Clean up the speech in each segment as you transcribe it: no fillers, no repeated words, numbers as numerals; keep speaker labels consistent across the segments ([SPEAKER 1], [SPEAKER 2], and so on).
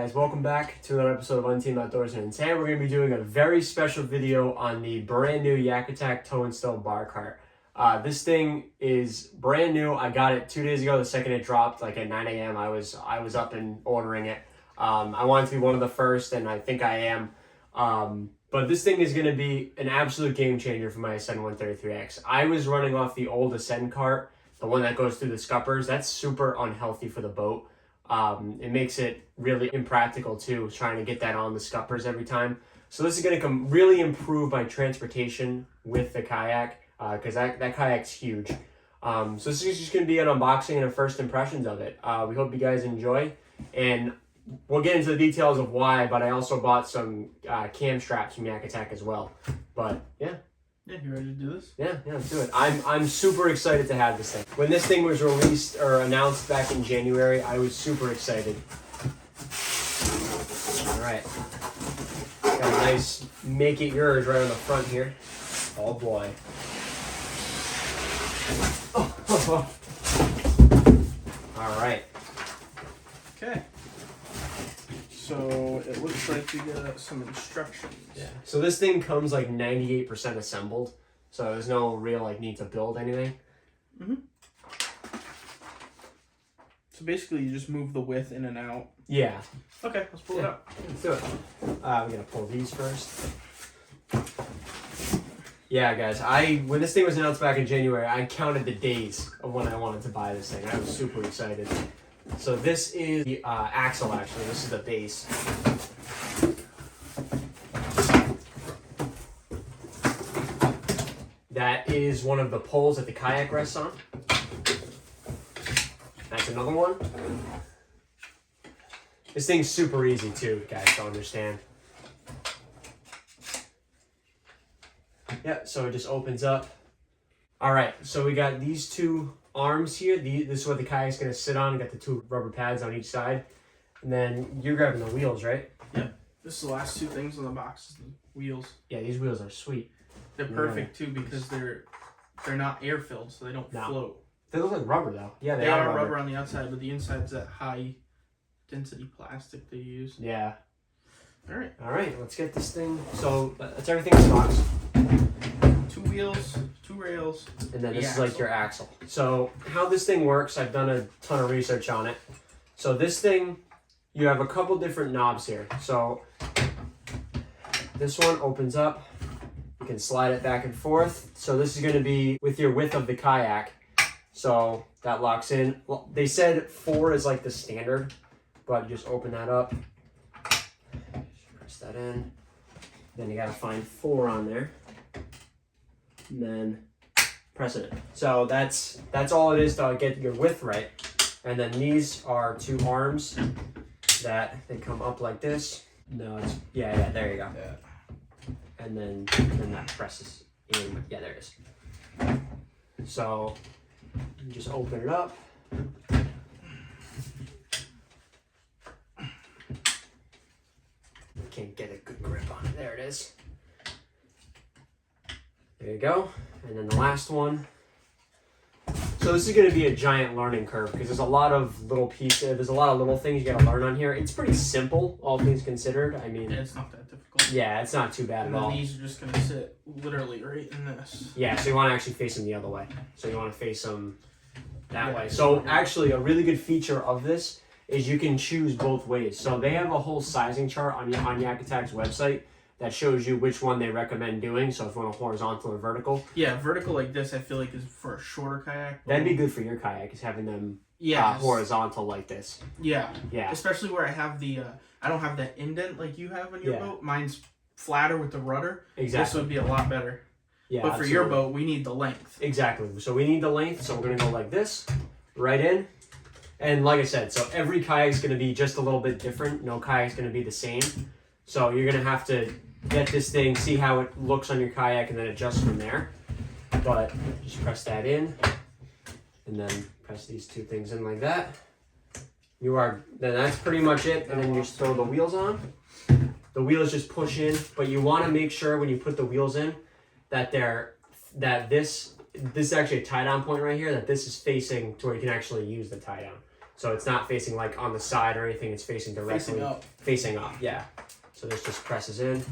[SPEAKER 1] guys, welcome back to another episode of Untamed Outdoors, and today we're going to be doing a very special video on the brand new YakAttack TowNStow BarCart. This thing is brand new. I got it 2 days ago. The second it dropped, like at 9 a.m. I was up and ordering it. I wanted to be one of the first, and I think I am. But this thing is going to be an absolute game changer for my Ascend 133X. I was running off the old Ascend cart, the one that goes through the scuppers. That's super unhealthy for the boat. It makes it really impractical too, trying to get that on the scuppers every time. So this is going to really improve my transportation with the kayak, because that kayak's huge. So this is just going to be an unboxing and a first impressions of it. We hope you guys enjoy, and we'll get into the details of why, but I also bought some cam straps from YakAttack as well. But yeah.
[SPEAKER 2] Yeah, you ready to do this?
[SPEAKER 1] Yeah, let's do it. I'm super excited to have this thing. When this thing was released or announced back in January, I was super excited. All right. Got a nice make it yours right on the front here. Oh boy. Oh. All right.
[SPEAKER 2] Okay. So it looks like we got some instructions.
[SPEAKER 1] Yeah. So this thing comes like 98% assembled, so there's no real like need to build anything.
[SPEAKER 2] So basically, you just move the width in and out.
[SPEAKER 1] Yeah.
[SPEAKER 2] Okay, let's pull it out.
[SPEAKER 1] Let's do it. We're gonna pull these first. Yeah, guys. When this thing was announced back in January, I counted the days of when I wanted to buy this thing. I was super excited. So this is the axle, actually. This is the base. That is one of the poles that the kayak rests on. That's another one. This thing's super easy too, guys, to understand. Yeah, so it just opens up. All right, so we got these two arms here. This is what the kayak's gonna sit on. We got the two rubber pads on each side. And then you're grabbing the wheels, right?
[SPEAKER 2] Yeah. This is the last two things in the box, the wheels.
[SPEAKER 1] Yeah, these wheels are sweet.
[SPEAKER 2] They're perfect too because they're not air filled, so they don't float.
[SPEAKER 1] They look like rubber though. Yeah,
[SPEAKER 2] they are rubber on the outside, but the inside's that high density plastic they use.
[SPEAKER 1] Yeah.
[SPEAKER 2] All
[SPEAKER 1] right, let's get this thing. So that's everything in the box.
[SPEAKER 2] 2 wheels, 2 rails,
[SPEAKER 1] and then this is like your axle. So how this thing works, I've done a ton of research on it. So this thing, you have a couple different knobs here. So this one opens up. You can slide it back and forth. So this is going to be with your width of the kayak. So that locks in. Well, they said 4 is like the standard, but just open that up. Press that in. Then you got to find 4 on there. And then press it in. So that's all it is to get your width right. And then these are 2 arms that they come up like this. No, it's yeah, there you go. Yeah. And then that presses in. Yeah, there it is. So you just open it up. Can't get a good grip on it. There it is. There you go. And then the last one. So this is going to be a giant learning curve because there's a lot of little pieces. There's a lot of little things you got to learn on here. It's pretty simple, all things considered. I mean,
[SPEAKER 2] yeah, it's not that difficult.
[SPEAKER 1] Yeah, it's not too bad at all.
[SPEAKER 2] And these are just going to sit literally right in this.
[SPEAKER 1] Yeah, so you want to actually face them the other way. So you want to face them that way. So actually, a really good feature of this is you can choose both ways. So they have a whole sizing chart on YakAttack's website that shows you which one they recommend doing. So if you want a horizontal or vertical.
[SPEAKER 2] Yeah, vertical like this I feel like is for a shorter kayak.
[SPEAKER 1] That'd be good for your kayak, is having them horizontal like this.
[SPEAKER 2] Yeah.
[SPEAKER 1] Yeah.
[SPEAKER 2] Especially where I have the, I don't have that indent like you have on your boat. Mine's flatter with the rudder.
[SPEAKER 1] Exactly.
[SPEAKER 2] This would be a lot better.
[SPEAKER 1] Yeah,
[SPEAKER 2] but for your boat, we need the length.
[SPEAKER 1] Exactly. So we need the length. So we're going to go like this, right in. And like I said, so every kayak's going to be just a little bit different. No kayak's going to be the same. So you're going to have to get this thing, see how it looks on your kayak, and then adjust from there. But just press that in, and then press these 2 things in like that. Then that's pretty much it. And then you just throw the wheels on. The wheels just push in, but you want to make sure when you put the wheels in that this is actually a tie down point right here, that this is facing to where you can actually use the tie down. So it's not facing like on the side or anything, it's facing directly.
[SPEAKER 2] Facing up.
[SPEAKER 1] Facing up, yeah. So this just presses in,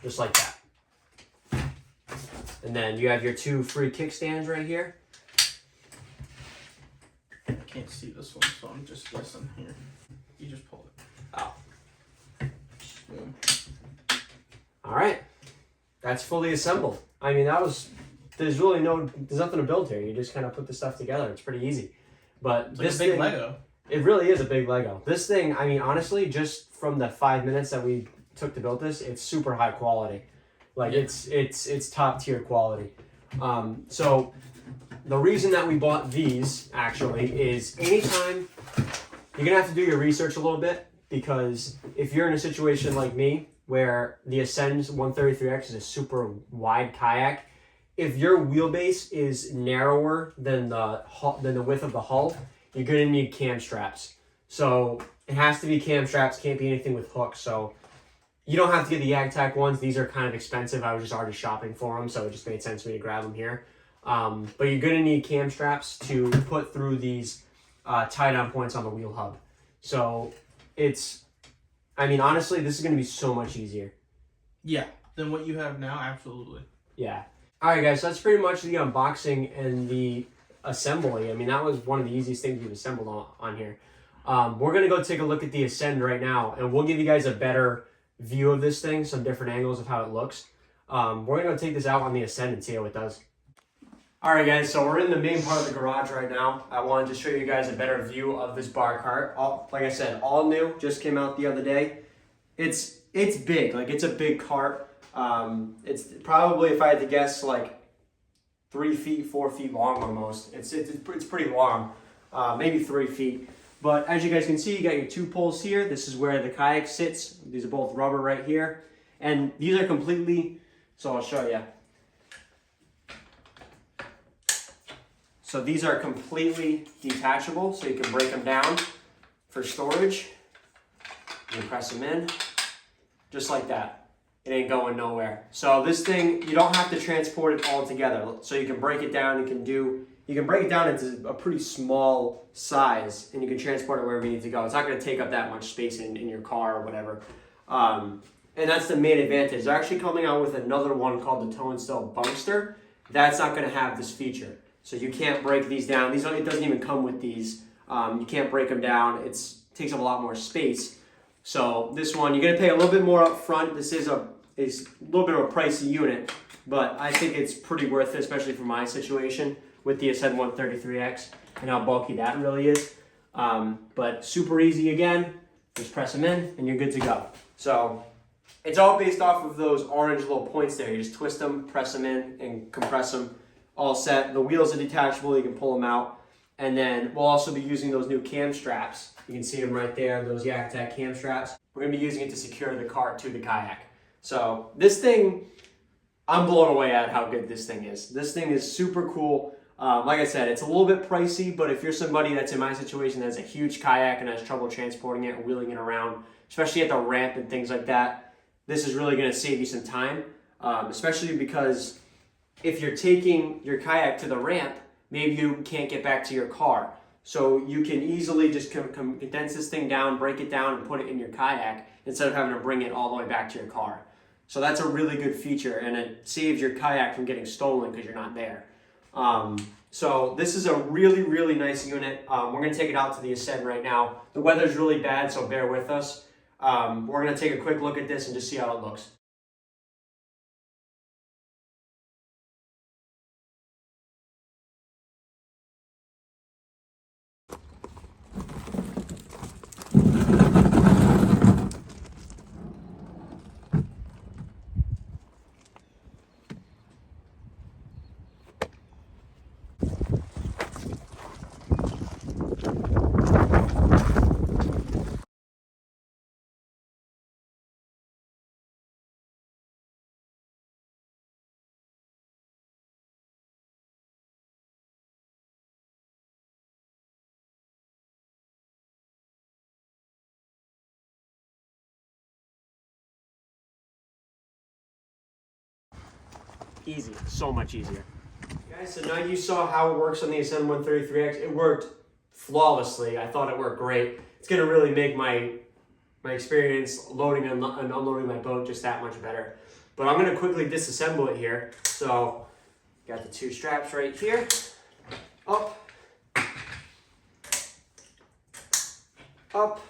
[SPEAKER 1] just like that. And then you have your 2 free kickstands right here.
[SPEAKER 2] I can't see this one, so I'm just guessing here. You just pull it.
[SPEAKER 1] Oh.
[SPEAKER 2] Boom.
[SPEAKER 1] All right. That's fully assembled. I mean, there's nothing to build here. You just kind of put the stuff together. It's pretty easy. But
[SPEAKER 2] It's
[SPEAKER 1] this
[SPEAKER 2] like a big
[SPEAKER 1] thing,
[SPEAKER 2] Lego.
[SPEAKER 1] It really is a big Lego. This thing, I mean, honestly, just from the 5 minutes that we took to build this, it's super high quality. Like it's top tier quality. So the reason that we bought these actually is anytime you're gonna have to do your research a little bit, because if you're in a situation like me where the Ascend 133X is a super wide kayak, if your wheelbase is narrower than the width of the hull, you're gonna need cam straps. So it has to be cam straps, can't be anything with hooks. So you don't have to get the YakAttack ones. These are kind of expensive. I was just already shopping for them, so it just made sense for me to grab them here. But you're gonna need cam straps to put through these tie-down points on the wheel hub. So I mean, honestly, this is gonna be so much easier.
[SPEAKER 2] Yeah, than what you have now, absolutely.
[SPEAKER 1] Yeah. All right, guys, so that's pretty much the unboxing and the assembly. I mean, that was one of the easiest things we've assembled on here. We're gonna go take a look at the Ascend right now, and we'll give you guys a better view of this thing, some different angles of how it looks. We're gonna go take this out on the Ascend and see how it does. All right, guys, so we're in the main part of the garage right now. I wanted to show you guys a better view of this bar cart. Like I said, all new, just came out the other day. It's big, like it's a big cart. It's probably, if I had to guess, like 3 feet, 4 feet long almost. It's pretty long, maybe 3 feet. But as you guys can see, you got your 2 poles here. This is where the kayak sits. These are both rubber right here. And these are completely, so I'll show you. So these are completely detachable, so you can break them down for storage. You can press them in, just like that. It ain't going nowhere. So this thing, you don't have to transport it all together. So you can break it down, you can break it down into a pretty small size, and you can transport it wherever you need to go. It's not gonna take up that much space in your car or whatever. And that's the main advantage. They're actually coming out with another one called the TowNStow BarCart. That's not gonna have this feature. So you can't break these down. It doesn't even come with these. You can't break them down. It takes up a lot more space. So this one, you're gonna pay a little bit more up front. This is a little bit of a pricey unit, but I think it's pretty worth it, especially for my situation with the Ascend 133X and how bulky that really is. But super easy again. Just press them in and you're good to go. So it's all based off of those orange little points there. You just twist them, press them in, and compress them. All set. The wheels are detachable, you can pull them out. And then we'll also be using those new cam straps. You can see them right there, those YakAttack cam straps. We're gonna be using it to secure the cart to the kayak. So this thing, I'm blown away at how good this thing is. This thing is super cool. Like I said, it's a little bit pricey, but if you're somebody that's in my situation that has a huge kayak and has trouble transporting it and wheeling it around, especially at the ramp and things like that, this is really gonna save you some time, especially because if you're taking your kayak to the ramp, maybe you can't get back to your car. So you can easily just condense this thing down, break it down, and put it in your kayak instead of having to bring it all the way back to your car. So that's a really good feature, and it saves your kayak from getting stolen because you're not there. So this is a really, really nice unit. We're going to take it out to the Ascend right now. The weather's really bad, so bear with us. We're going to take a quick look at this and just see how it looks. Easy, so much easier. Guys, so now you saw how it works on the Ascend 133X. It worked flawlessly. I thought it worked great. It's gonna really make my experience loading and unloading my boat just that much better. But I'm gonna quickly disassemble it here. So, got the 2 straps right here. Up. Up.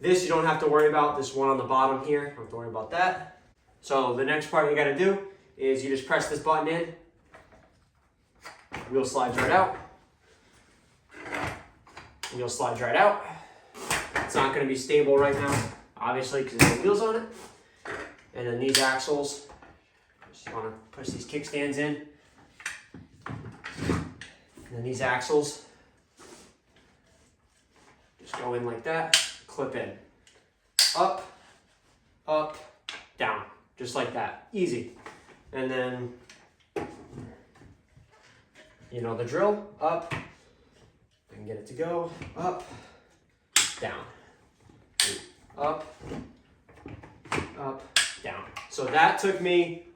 [SPEAKER 1] This you don't have to worry about, this one on the bottom here, don't have to worry about that. So the next part you gotta do is you just press this button in, wheel slides right out, wheel slides right out. It's not gonna be stable right now, obviously, because there's no wheels on it. And then these axles, just wanna push these kickstands in. And then these axles, just go in like that. Clip in. Up, up, down. Just like that. Easy. And then, you know the drill. Up. I can get it to go. Up, down. Up, up, down. So that took me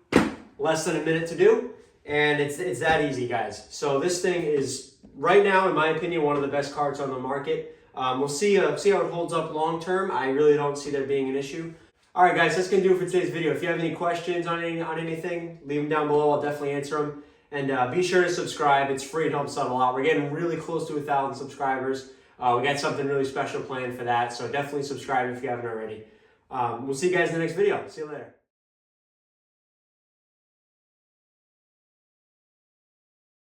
[SPEAKER 1] less than a minute to do. And it's that easy, guys. So this thing is, right now, in my opinion, one of the best carts on the market. We'll see how it holds up long term. I really don't see there being an issue. All right, guys, that's gonna do it for today's video. If you have any questions on anything, leave them down below. I'll definitely answer them. And be sure to subscribe. It's free. It helps out a lot. We're getting really close to 1,000 subscribers. We got something really special planned for that. So definitely subscribe if you haven't already. We'll see you guys in the next video. See you later.